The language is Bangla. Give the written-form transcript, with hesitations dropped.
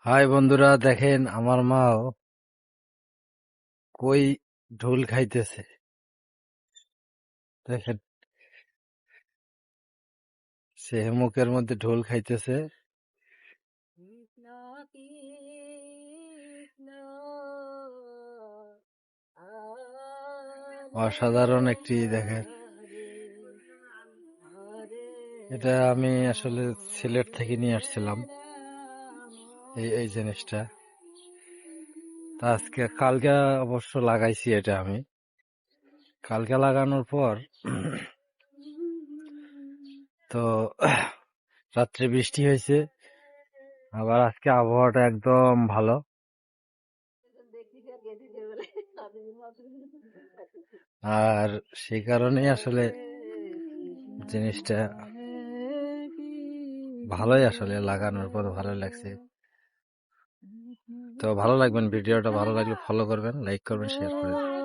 হাই বন্ধুরা, দেখেন আমার মাও কই ঢোল খাইতেছে। দেখেন, সে মুখের মধ্যে ঢোল খাইতেছে। কৃষ্ণ কৃষ্ণ হরে অসাধারণ একটি দেখেন, হরে হরে এটা আমি আসলে সিলেট থেকে নিয়ে আসছিলাম রাম এই জিনিসটা। তা আজকে কালকে অবশ্য লাগাইছি এটা আমি। কালকে লাগানোর পর তো রাত্রে বৃষ্টি হয়েছে, আবার আজকে আবহাওয়াটা একদম ভালো। আর সেই কারণেই আসলে কৃষ্ণ জিনিসটা হে কৃষ্ণ ভালোই, আসলে লাগানোর পর ভালো লাগছে। তো ভালো লাগবেন, ভিডিওটা ভালো লাগলে ফলো করবেন, লাইক করবেন, শেয়ার করে দিন।